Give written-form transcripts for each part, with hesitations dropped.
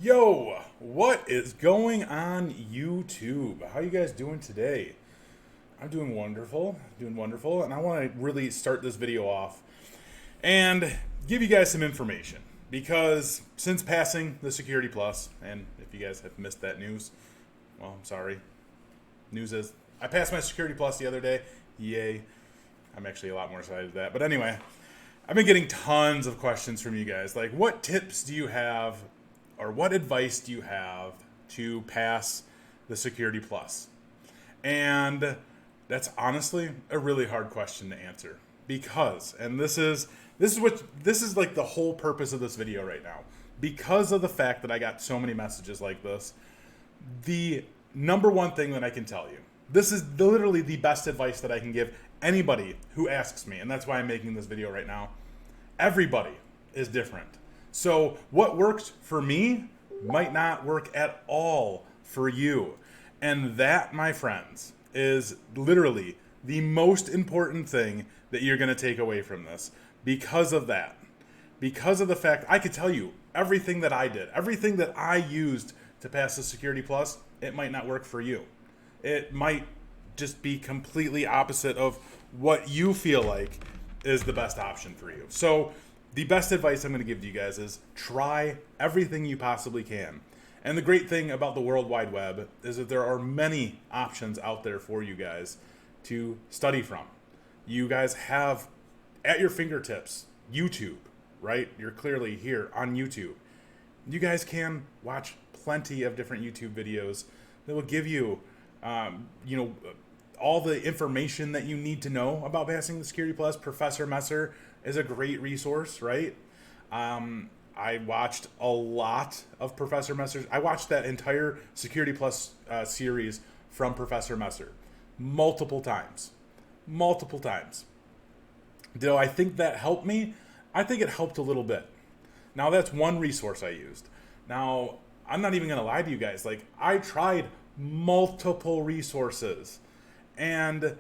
Yo, what is going on YouTube? How you guys doing today? I'm doing wonderful, and I want to really start this video off and give you guys some information because since passing the Security Plus, and if you guys have missed that news, well, I'm sorry. News is I passed my Security Plus the other day. Yay. I'm actually a lot more excited at that. But anyway, I've been getting tons of questions from you guys. Like, what tips do you have or what advice do you have to pass the Security Plus? And that's honestly a really hard question to answer because, and this is like the whole purpose of this video right now. Because of the fact that I got so many messages like this, the number one thing that I can tell you, this is literally the best advice that I can give anybody who asks me, and that's why I'm making this video right now. Everybody is different. So what works for me might not work at all for you. And that, my friends, is literally the most important thing that you're going to take away from this. Because of that. Because of the fact, I could tell you everything that I did, everything that I used to pass the Security Plus, it might not work for you. It might just be completely opposite of what you feel like is the best option for you. So the best advice I'm going to give to you guys is try everything you possibly can. And the great thing about the World Wide Web is that there are many options out there for you guys to study from. You guys have at your fingertips YouTube, right? You're clearly here on YouTube. You guys can watch plenty of different YouTube videos that will give you, all the information that you need to know about passing the Security Plus. Professor Messer is a great resource, right? I watched a lot of Professor Messer's. I watched that entire Security Plus series from Professor Messer multiple times. Do I think that helped me? I think it helped a little bit. Now, that's one resource I used. Now, I'm not even going to lie to you guys. Like, I tried multiple resources. And,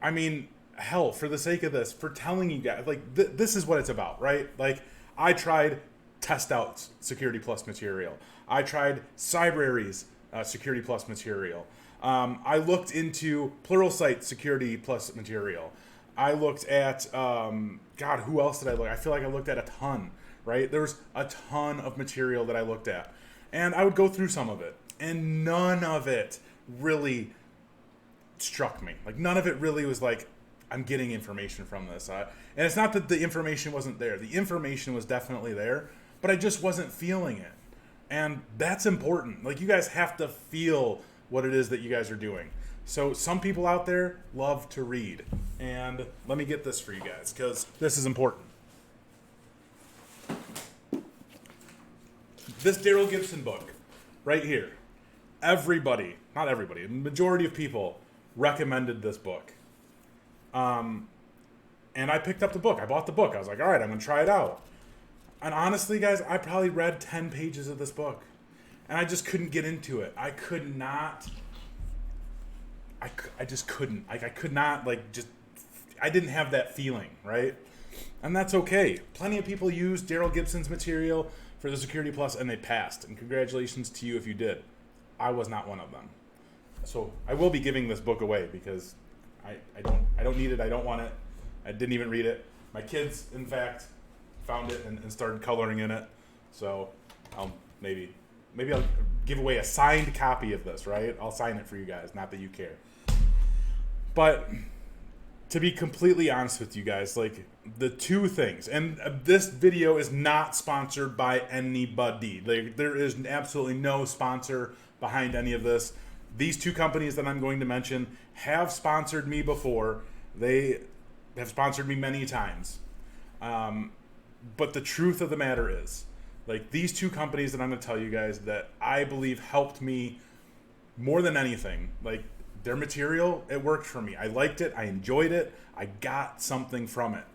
I mean, hell, for the sake of this, for telling you guys, like, this is what it's about, right? Like, I tried Test Out Security Plus material. I tried Cybrary's Security Plus material. I looked into Pluralsight Security Plus material. I looked at, God, who else did I look at? I feel like I looked at a ton, right? There's a ton of material that I looked at. And I would go through some of it. And none of it really struck me. Like, none of it really was like, I'm getting information from this. And it's not that the information wasn't there. The information was definitely there, but I just wasn't feeling it. And that's important. Like, you guys have to feel what it is that you guys are doing. So some people out there love to read. And let me get this for you guys, because this is important. This Darryl Gibson book, right here. Everybody, not everybody, the majority of people recommended this book. And I picked up the book. I bought the book. I was like, all right, I'm going to try it out. And honestly, guys, I probably read 10 pages of this book. And I just couldn't get into it. I could not. I just couldn't. Like, I could not, I didn't have that feeling, right? And that's okay. Plenty of people used Darryl Gibson's material for the Security Plus, and they passed. And congratulations to you if you did. I was not one of them. So I will be giving this book away because I don't need it. I don't want it. I didn't even read it. My kids, in fact, found it and started coloring in it. So maybe I'll give away a signed copy of this, right? I'll sign it for you guys. Not that you care. But to be completely honest with you guys, like, the two things, and this video is not sponsored by anybody. Like, there is absolutely no sponsor behind any of this. These two companies that I'm going to mention have sponsored me before. They have sponsored me many times. But the truth of the matter is, like, these two companies that I'm going to tell you guys that I believe helped me more than anything, like, their material, it worked for me. I liked it. I enjoyed it. I got something from it.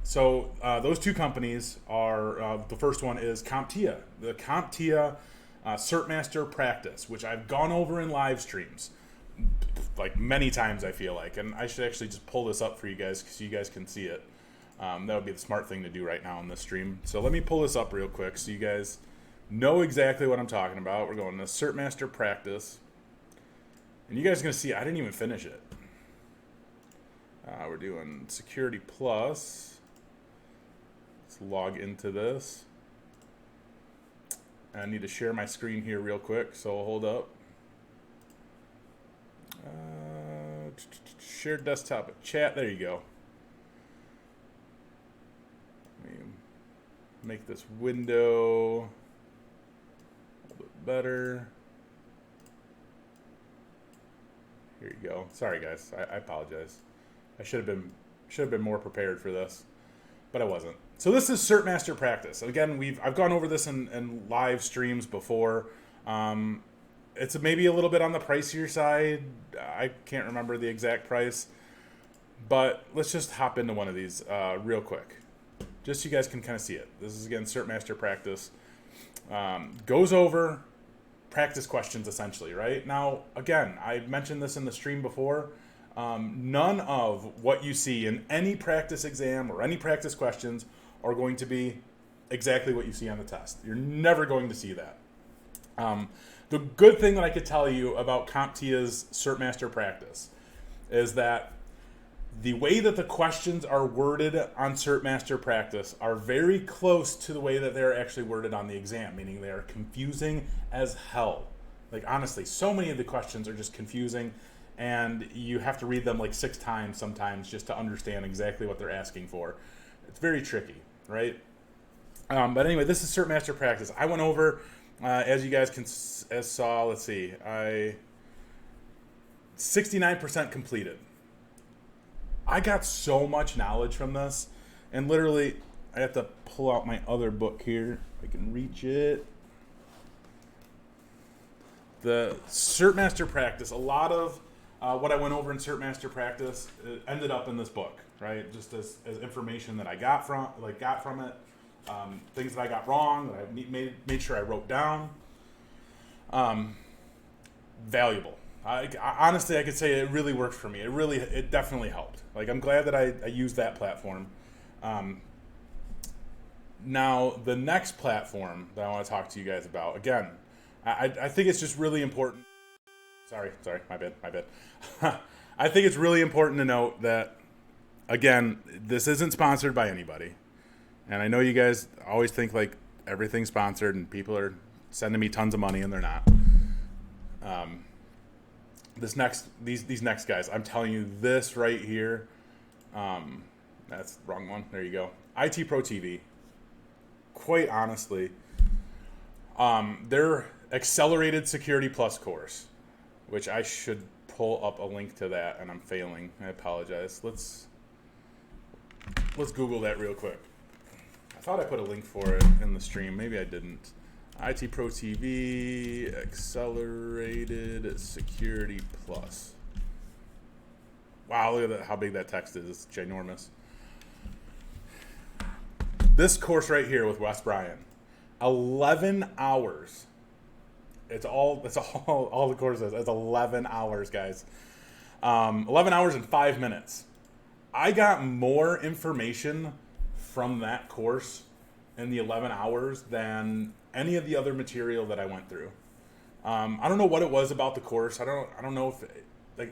So those two companies are, the first one is CompTIA. The CompTIA CertMaster Practice, which I've gone over in live streams like many times, I feel like. And I should actually just pull this up for you guys so you guys can see it. That would be the smart thing to do right now in this stream. So let me pull this up real quick so you guys know exactly what I'm talking about. We're going to Cert Master Practice. And you guys are going to see I didn't even finish it. We're doing Security Plus. Let's log into this. I need to share my screen here real quick, so I'll hold up. Share desktop chat. There you go. Let me make this window a little bit better. Here you go. Sorry guys, I apologize. I should have been more prepared for this, but I wasn't. So this is Cert Master Practice. Again, I've gone over this in live streams before. It's maybe a little bit on the pricier side. I can't remember the exact price, but let's just hop into one of these real quick, just so you guys can kind of see it. This is again Cert Master Practice. Goes over practice questions essentially, right? Now, again, I mentioned this in the stream before. None of what you see in any practice exam or any practice questions are going to be exactly what you see on the test. You're never going to see that. The good thing that I could tell you about CompTIA's Cert Master Practice is that the way that the questions are worded on Cert Master Practice are very close to the way that they're actually worded on the exam, meaning they are confusing as hell. Like honestly, so many of the questions are just confusing, and you have to read them like 6 times sometimes just to understand exactly what they're asking for. It's very tricky, right? But anyway, this is Cert Master Practice. I went over, as you guys saw, let's see, 69% completed. I got so much knowledge from this, and literally, I have to pull out my other book here. If I can reach it. The Cert Master Practice, a lot of what I went over in Cert Master Practice ended up in this book, right? Just as information that I got from it, things that I got wrong that I made sure I wrote down. Valuable. Honestly, I could say it really worked for me. It definitely helped. Like, I'm glad that I used that platform. Now, the next platform that I want to talk to you guys about, again, I think it's just really important. Sorry, my bad. I think it's really important to note that, again, this isn't sponsored by anybody. And I know you guys always think like everything's sponsored and people are sending me tons of money, and they're not. These next guys, I'm telling you this right here. That's the wrong one. There you go. IT Pro TV. Quite honestly, their Accelerated Security Plus course, which I should pull up a link to that, and I'm failing. I apologize. Let's Google that real quick. I thought I put a link for it in the stream. Maybe I didn't. IT Pro TV Accelerated Security Plus. Wow, look at how big that text is. It's ginormous. This course right here with WestBrian, 11 hours. It's all the course is. It's 11 hours, guys. 11 hours and 5 minutes. I got more information from that course in the 11 hours than any of the other material that I went through. I don't know what it was about the course. I don't know if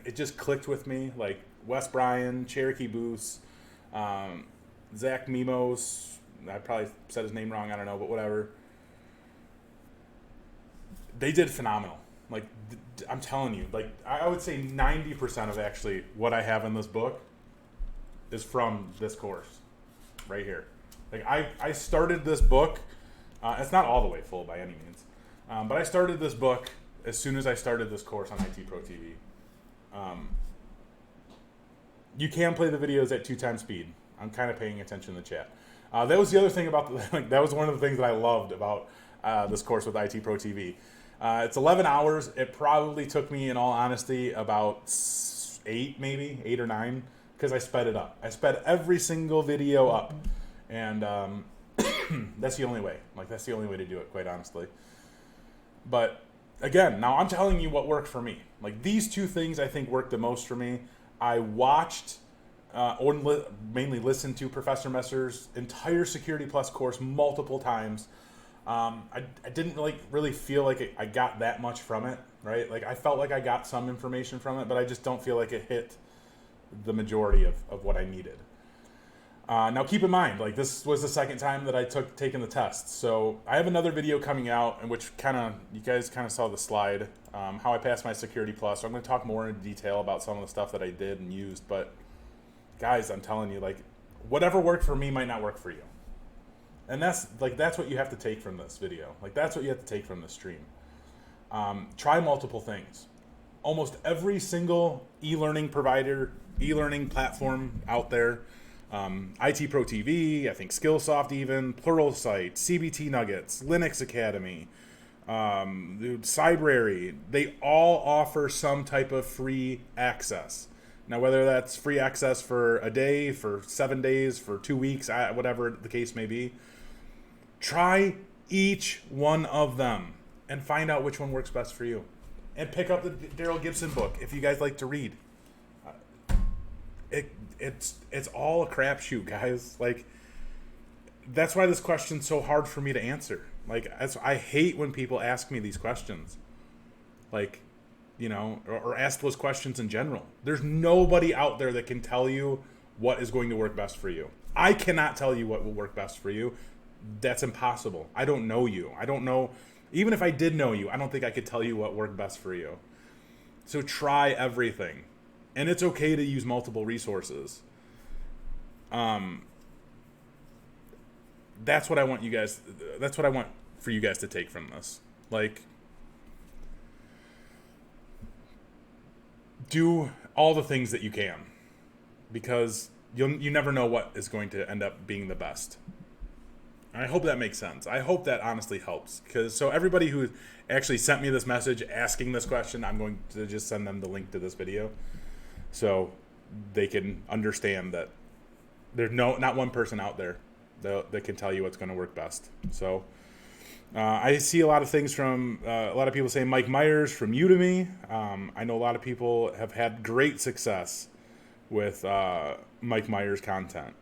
it just clicked with me. Like WestBrian, Cherokee Booth, Zach Mimos. I probably said his name wrong. I don't know, but whatever. They did phenomenal. Like, I'm telling you, like, I would say 90% of actually what I have in this book is from this course right here. Like, I started this book. It's not all the way full by any means. But I started this book as soon as I started this course on IT Pro TV. You can play the videos at 2x speed. I'm kind of paying attention to the chat. That was the other thing about that was one of the things that I loved about this course with IT Pro TV. It's 11 hours. It probably took me, in all honesty, about 8 or 9, because I sped it up. I sped every single video up, and that's the only way. Like, that's the only way to do it, quite honestly. But again, now I'm telling you what worked for me. Like, these two things I think worked the most for me. I watched mainly listened to Professor Messer's entire Security Plus course multiple times. I didn't really feel like I got that much from it, right? Like I felt like I got some information from it, but I just don't feel like it hit the majority of what I needed. Now keep in mind, like this was the second time that I taken the test. So I have another video coming out in which you guys kind of saw the slide, how I passed my Security Plus. So I'm going to talk more in detail about some of the stuff that I did and used. But guys, I'm telling you, like whatever worked for me might not work for you. And that's what you have to take from this video. Like that's what you have to take from this stream. Try multiple things. Almost every single e-learning provider, e-learning platform out there, IT Pro TV, I think Skillsoft even, Pluralsight, CBT Nuggets, Linux Academy, Cybrary, they all offer some type of free access. Now, whether that's free access for a day, for 7 days, for 2 weeks, whatever the case may be, try each one of them and find out which one works best for you. And pick up the Darryl Gibson book if you guys like to read. It's all a crapshoot, guys. Like, that's why this question's so hard for me to answer. Like, I hate when people ask me these questions. Like, you know, or ask those questions in general. There's nobody out there that can tell you what is going to work best for you. I cannot tell you what will work best for you. That's impossible. I don't know you. I don't know. Even if I did know you, I don't think I could tell you what worked best for you. So try everything. And it's okay to use multiple resources. That's what I want for you guys to take from this. Like, do all the things that you can, because you never know what is going to end up being the best. And I hope that makes sense. I hope that honestly helps, so everybody who actually sent me this message asking this question, I'm going to just send them the link to this video, so they can understand that there's not one person out there that can tell you what's going to work best. So I see a lot of things from a lot of people saying Mike Myers from Udemy. I know a lot of people have had great success with Mike Myers content.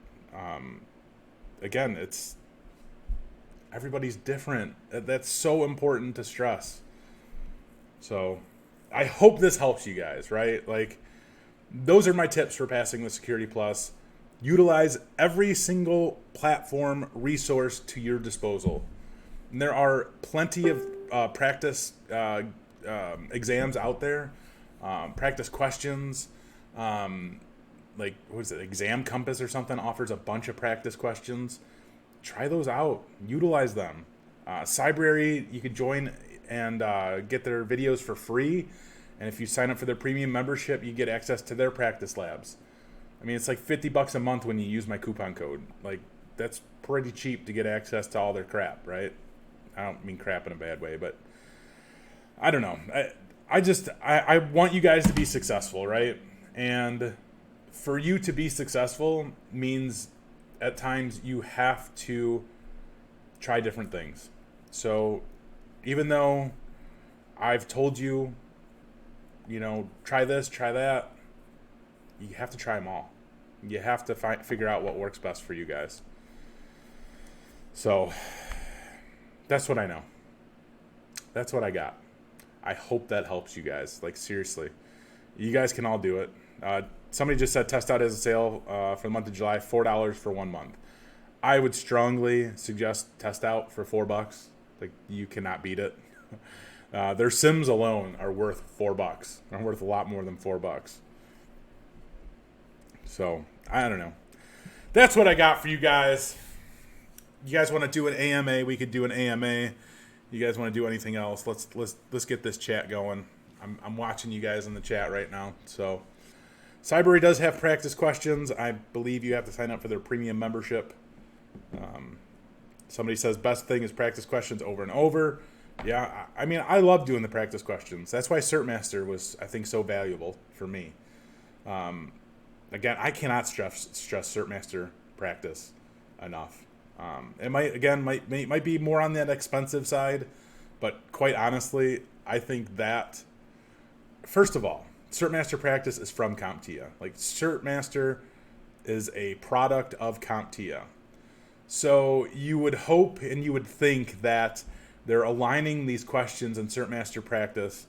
Again, everybody's different. That's so important to stress. So I hope this helps you guys, right? Like, those are my tips for passing the Security Plus. Utilize every single platform resource to your disposal. And there are plenty of practice exams out there, practice questions. Like, what is it? Exam Compass or something offers a bunch of practice questions. Try those out. Utilize them. Cybrary, you could join and get their videos for free. And if you sign up for their premium membership, you get access to their practice labs. I mean, it's like $50 a month when you use my coupon code. Like, that's pretty cheap to get access to all their crap, right? I don't mean crap in a bad way, but I don't know. I want you guys to be successful, right? And for you to be successful means at times you have to try different things. So even though I've told you, try this, try that, you have to try them all. You have to figure out what works best for you guys. So that's what I know. That's what I got. I hope that helps you guys. Like, seriously, you guys can all do it. Somebody just said test out as a sale for the month of July, $4 for 1 month. I would strongly suggest test out for $4. Like, you cannot beat it. Their Sims alone are worth $4. Are worth a lot more than $4. So I don't know. That's what I got for you guys. You guys want to do an AMA? We could do an AMA. You guys want to do anything else? Let's get this chat going. I'm watching you guys in the chat right now. So Cybrary does have practice questions. I believe you have to sign up for their premium membership. Somebody says best thing is practice questions over and over. Yeah, I mean, I love doing the practice questions. That's why CertMaster was, I think, so valuable for me. Again, I cannot stress CertMaster practice enough. It might be more on that expensive side, but quite honestly, I think that, first of all, CertMaster practice is from CompTIA. Like, CertMaster is a product of CompTIA. So you would hope and you would think that they're aligning these questions in Cert Master Practice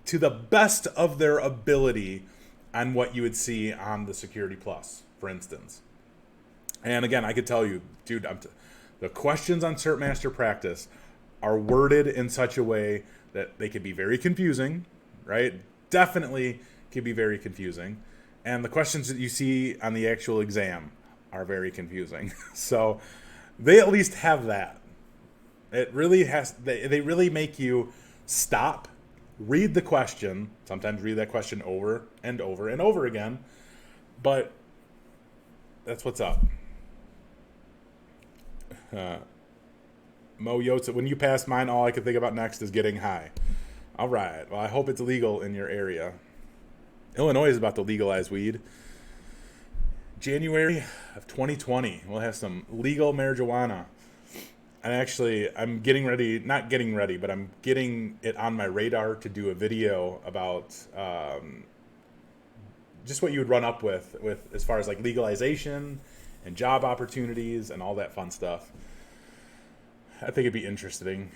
to the best of their ability on what you would see on the Security Plus, for instance. And again, I could tell you, dude, the questions on Cert Master Practice are worded in such a way that they could be very confusing, right? Definitely could be very confusing. And the questions that you see on the actual exam are very confusing. So they at least have that. It really has, they really make you stop, read the question, sometimes read that question over and over and over again, but that's what's up. Mo Yotza, when you pass mine, all I can think about next is getting high. All right. Well, I hope it's legal in your area. Illinois is about to legalize weed. January of 2020, we'll have some legal marijuana. And actually, I'm getting ready, not getting ready, but I'm getting it on my radar to do a video about just what you would run up with as far as like legalization and job opportunities and all that fun stuff. I think it'd be interesting.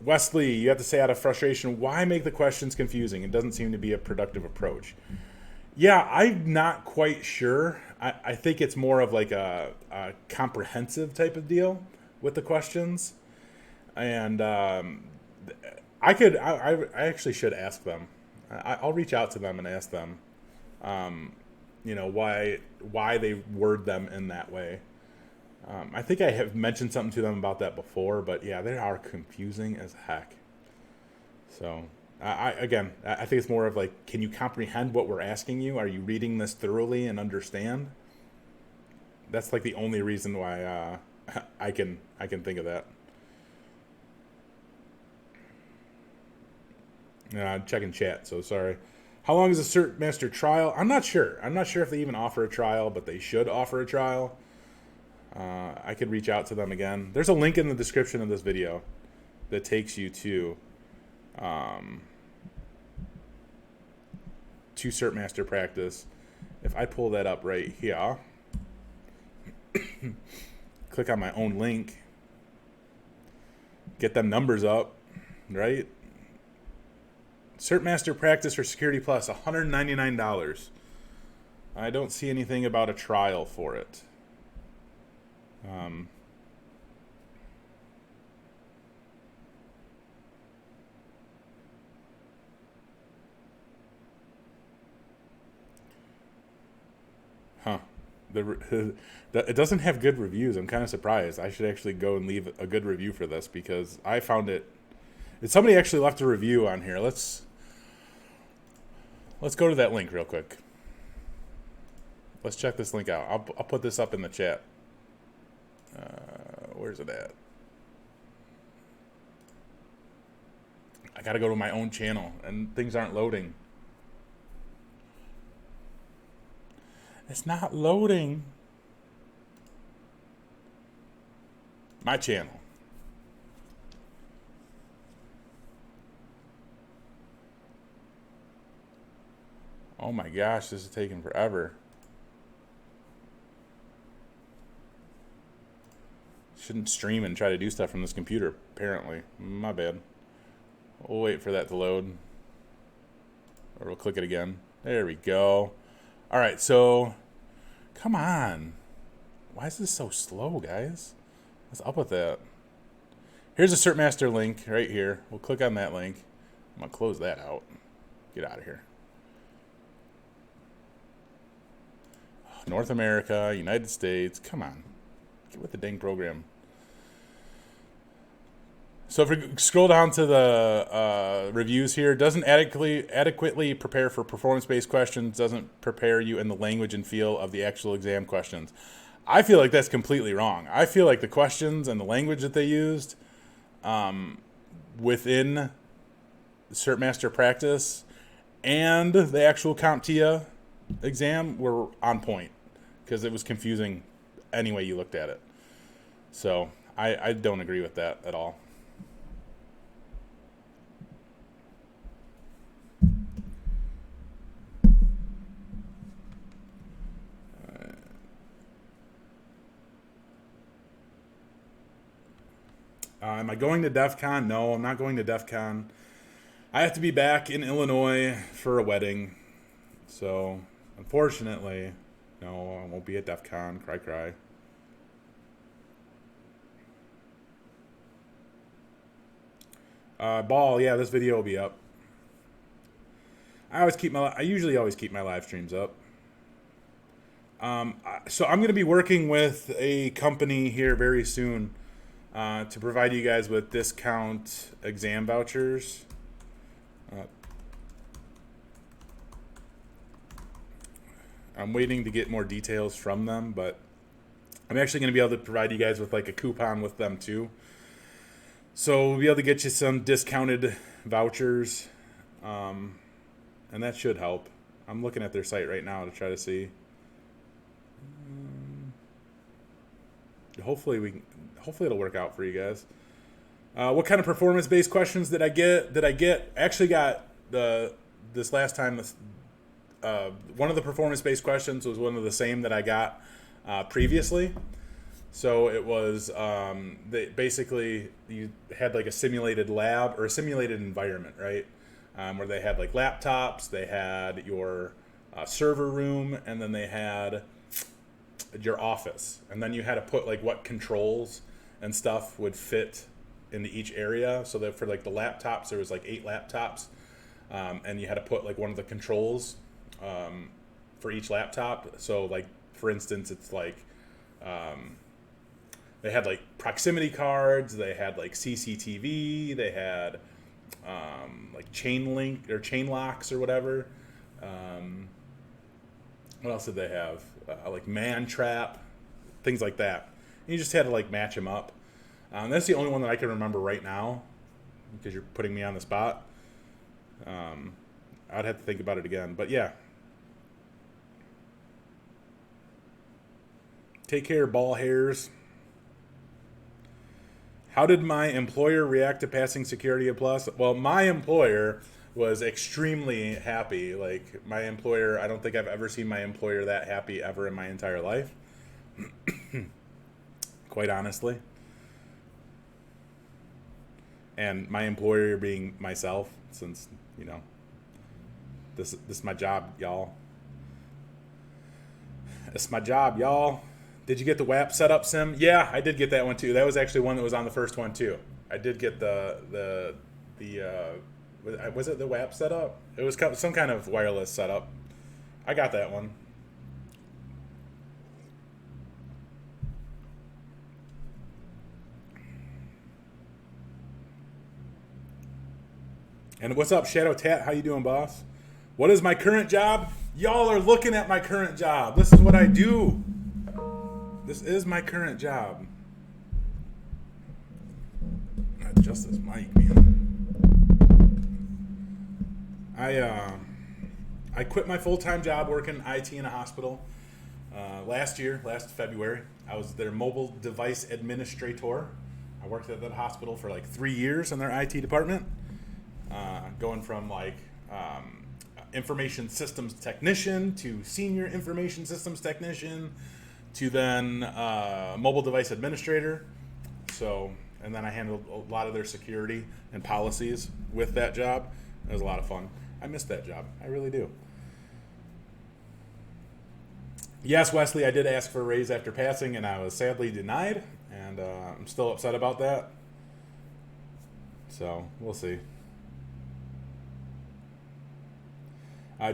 Wesley, you have to say out of frustration, why make the questions confusing? It doesn't seem to be a productive approach. Yeah, I'm not quite sure. I think it's more of like a comprehensive type of deal with the questions. And I actually should ask them. I'll reach out to them and ask them, why they word them in that way. I think I have mentioned something to them about that before, but yeah, they are confusing as heck. So, I think it's more of like, can you comprehend what we're asking you? Are you reading this thoroughly and understand? That's like the only reason why I can think of that. I'm checking chat, so sorry. How long is a Cert Master trial? I'm not sure. I'm not sure if they even offer a trial, but they should offer a trial. I could reach out to them again. There's a link in the description of this video that takes you to Cert Master Practice. If I pull that up right here, click on my own link, get them numbers up, right? Cert Master Practice for Security Plus, $199. I don't see anything about a trial for it. It doesn't have good reviews. I'm kind of surprised. I should actually go and leave a good review for this because I found it. Somebody actually left a review on here. Let's go to that link real quick. Let's check this link out. I'll put this up in the chat. Where's it at? I gotta go to my own channel and things aren't loading. It's not loading. My channel. Oh my gosh, this is taking forever. Shouldn't stream and try to do stuff from this computer, apparently. My bad. We'll wait for that to load. Or we'll click it again. There we go. Alright, so come on. Why is this so slow, guys? What's up with that? Here's a Cert Master link right here. We'll click on that link. I'm going to close that out. Get out of here. North America, United States. Come on. Get with the dang program. So if we scroll down to the reviews here, doesn't adequately prepare for performance-based questions, doesn't prepare you in the language and feel of the actual exam questions. I feel like that's completely wrong. I feel like the questions and the language that they used within Cert Master Practice and the actual CompTIA exam were on point because it was confusing any way you looked at it. So I don't agree with that at all. Am I going to DEF CON? No, I'm not going to DEF CON. I have to be back in Illinois for a wedding. So, unfortunately, no, I won't be at DEF CON. Cry, cry. Ball, yeah, this video will be up. I usually always keep my live streams up. So I'm going to be working with a company here very soon to provide you guys with discount exam vouchers. I'm waiting to get more details from them, but I'm actually going to be able to provide you guys with like a coupon with them too. So we'll be able to get you some discounted vouchers, and that should help. I'm looking at their site right now to try to see. Hopefully it'll work out for you guys. What kind of performance-based questions did I get? I actually got this last time. One of the performance-based questions was one of the same that I got previously. So it was basically you had like a simulated lab or a simulated environment, right? Where they had like laptops, they had your server room, and then they had your office. And then you had to put like what controls and stuff would fit into each area. So that for like the laptops, there was like 8 laptops, and you had to put like one of the controls for each laptop. So like for instance, it's like they had like proximity cards, they had like CCTV, they had like chain link or chain locks or whatever. What else did they have? Like man trap, things like that. And you just had to like match them up. That's the only one that I can remember right now because you're putting me on the spot. I'd have to think about it again, but yeah. Take care, ball hairs. How did my employer react to passing Security Plus? Well, my employer was extremely happy. Like my employer, I don't think I've ever seen my employer that happy ever in my entire life. Quite honestly. And my employer being myself, since, you know, this is my job, y'all. It's my job, y'all. Did you get the WAP setup sim? Yeah, I did get that one too. That was actually one that was on the first one too. I did get the was it the WAP setup? It was some kind of wireless setup. I got that one. And what's up, Shadow Tat? How you doing, boss? What is my current job? Y'all are looking at my current job. This is what I do. This is my current job. Adjust this mic, man. I quit my full-time job working IT in a hospital last February. I was their mobile device administrator. I worked at that hospital for like 3 years in their IT department, going from like information systems technician to senior information systems technician to then mobile device administrator. So, and then I handled a lot of their security and policies with that job. It was a lot of fun. I miss that job. I really do. Yes, Wesley, I did ask for a raise after passing, and I was sadly denied, and I'm still upset about that. So, we'll see.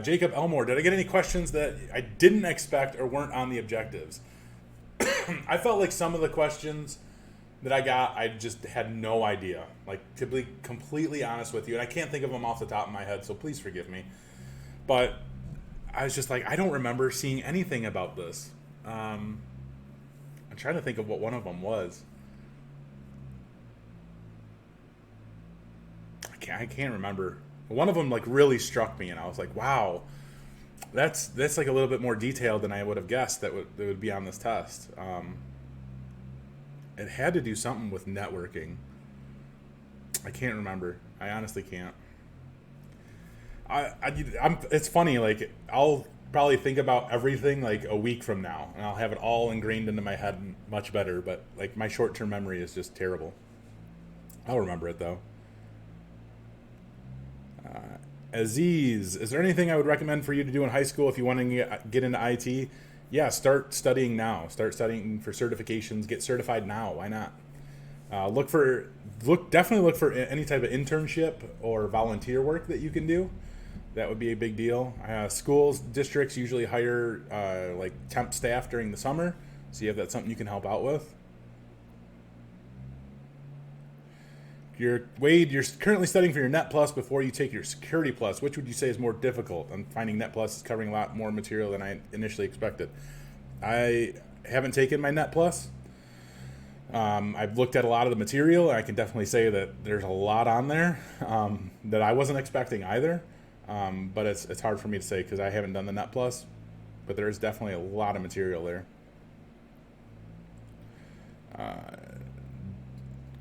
Jacob Elmore, did I get any questions that I didn't expect or weren't on the objectives? I felt like some of the questions that I got, I just had no idea. Like, to be completely honest with you, and I can't think of them off the top of my head, so please forgive me. But I was just like, I don't remember seeing anything about this. I'm trying to think of what one of them was. I can't remember. One of them like really struck me, and I was like, wow, that's like a little bit more detailed than I would have guessed that would be on this test. It had to do something with networking. I can't remember. I honestly can't. It's funny, like I'll probably think about everything like a week from now, and I'll have it all ingrained into my head much better, but like my short-term memory is just terrible. I'll remember it though. Aziz, is there anything I would recommend for you to do in high school if you want to get into IT? Yeah, start studying now. Start studying for certifications. Get certified now. Why not? Definitely look for any type of internship or volunteer work that you can do. That would be a big deal. Schools, districts usually hire like temp staff during the summer, so you have that something you can help out with. Wade, you're currently studying for your Net Plus before you take your Security Plus. Which would you say is more difficult? I'm finding Net Plus is covering a lot more material than I initially expected. I haven't taken my Net Plus. I've looked at a lot of the material, and I can definitely say that there's a lot on there that I wasn't expecting either. But it's hard for me to say because I haven't done the Net Plus. But there is definitely a lot of material there.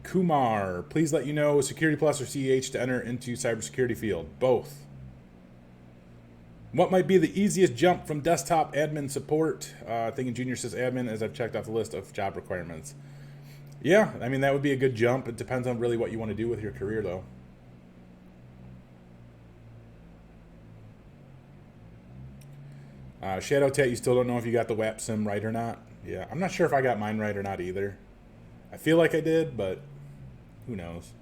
Kumar, please let you know Security Plus or CEH to enter into cybersecurity field. Both. What might be the easiest jump from desktop admin support? Thinking junior sys admin as I've checked off the list of job requirements. Yeah, I mean, that would be a good jump. It depends on really what you want to do with your career, though. Shadow Tat, you still don't know if you got the WAP sim right or not. Yeah, I'm not sure if I got mine right or not either. I feel like I did, but who knows?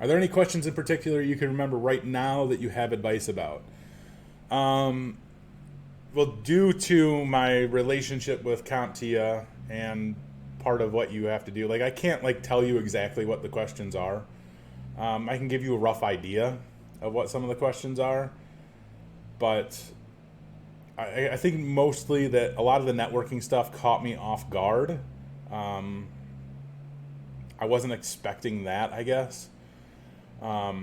Are there any questions in particular you can remember right now that you have advice about? Well, due to my relationship with CompTIA and part of what you have to do, like I can't like tell you exactly what the questions are. I can give you a rough idea of what some of the questions are, but I think mostly that a lot of the networking stuff caught me off guard. I wasn't expecting that, I guess. But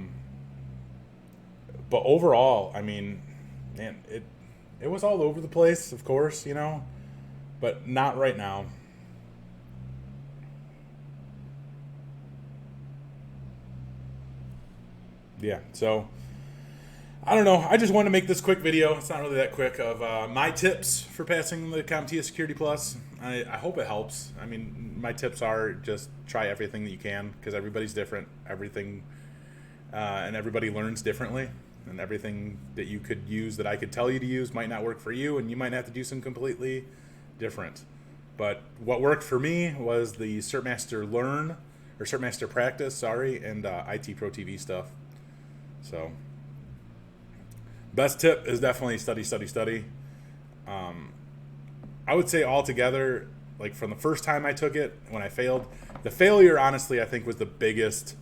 overall, I mean, man, it was all over the place, of course, you know, but not right now. Yeah, so I don't know. I just wanted to make this quick video. It's not really that quick of my tips for passing the CompTIA Security Plus. I hope it helps. I mean, my tips are just try everything that you can because everybody's different. Everything and everybody learns differently. And everything that you could use that I could tell you to use might not work for you, and you might have to do some completely different. But what worked for me was the CertMaster Learn, or CertMaster Practice, sorry, and IT Pro TV stuff. So best tip is definitely study, study, study. I would say altogether, like from the first time I took it, when I failed, the failure, honestly, I think was the biggest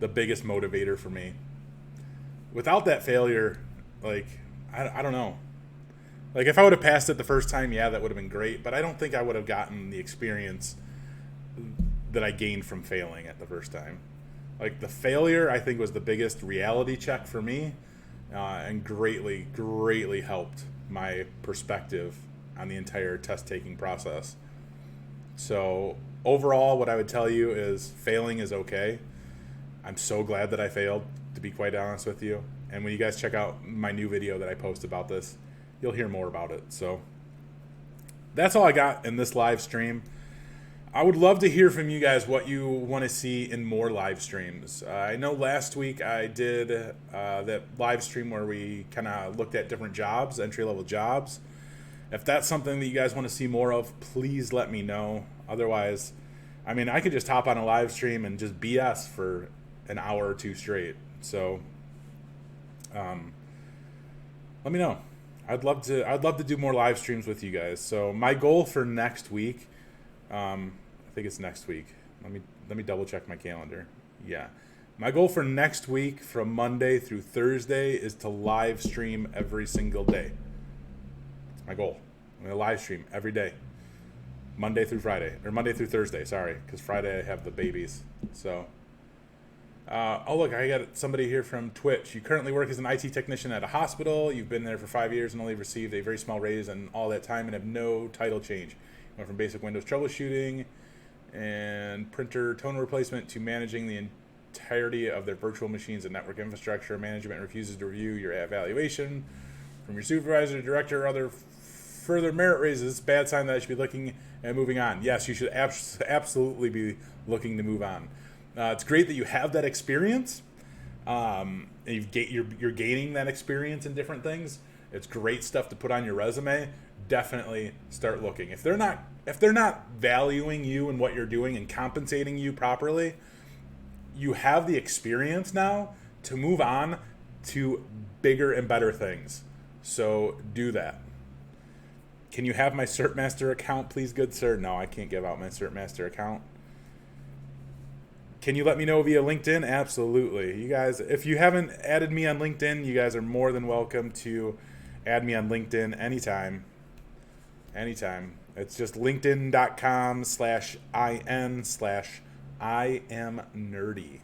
motivator for me. Without that failure, like, I don't know. Like, if I would have passed it the first time, yeah, that would have been great. But I don't think I would have gotten the experience that I gained from failing at the first time. Like, the failure, I think, was the biggest reality check for me. And greatly, greatly helped my perspective on the entire test-taking process. So, overall, what I would tell you is failing is okay. I'm so glad that I failed, to be quite honest with you. And when you guys check out my new video that I post about this, you'll hear more about it. So, that's all I got in this live stream. I would love to hear from you guys what you want to see in more live streams. I know last week I did that live stream where we kind of looked at different jobs, entry-level jobs. If that's something that you guys want to see more of, please let me know. Otherwise, I mean, I could just hop on a live stream and just BS for an hour or two straight. So, let me know. I'd love to do more live streams with you guys. So my goal for next week, I think it's next week. Let me double check my calendar. Yeah. My goal for next week from Monday through Thursday is to live stream every single day. That's my goal. I'm going to live stream every day. Monday through Friday. Or Monday through Thursday, sorry. Because Friday I have the babies. So, oh look, I got somebody here from Twitch. You currently work as an IT technician at a hospital. You've been there for 5 years and only received a very small raise in all that time and have no title change. Went from basic Windows troubleshooting and printer toner replacement to managing the entirety of their virtual machines and network infrastructure. Management refuses to review your evaluation from your supervisor, director, or other further merit raises, bad sign that I should be looking at moving on. Yes, you should absolutely be looking to move on. It's great that you have that experience. You're gaining that experience in different things. It's great stuff to put on your resume. Definitely start looking. If they're not valuing you and what you're doing and compensating you properly, you have the experience now to move on to bigger and better things. So do that. Can you have my CertMaster account, please, good sir? No, I can't give out my CertMaster account. Can you let me know via LinkedIn? Absolutely. You guys, if you haven't added me on LinkedIn, you guys are more than welcome to add me on LinkedIn anytime. Anytime. It's just linkedin.com/in/IamNerdy.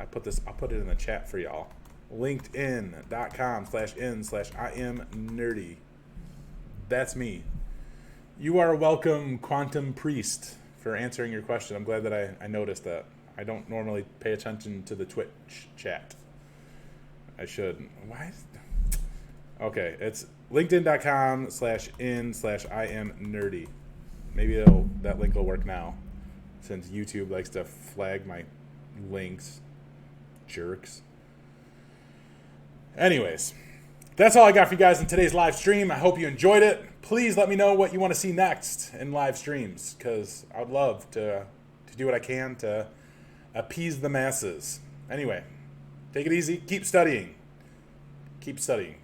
I'll put it in the chat for y'all. LinkedIn.com/in/IamNerdy. That's me. You are welcome, Quantum Priest, for answering your question. I'm glad that I noticed that. I don't normally pay attention to the Twitch chat. I should. Why? Okay, it's linkedin.com/in/IamNerdy. Maybe that link will work now, since YouTube likes to flag my links. Jerks. Anyways, that's all I got for you guys in today's live stream. I hope you enjoyed it. Please let me know what you want to see next in live streams, because I would love to do what I can to appease the masses. Anyway, take it easy. Keep studying. Keep studying.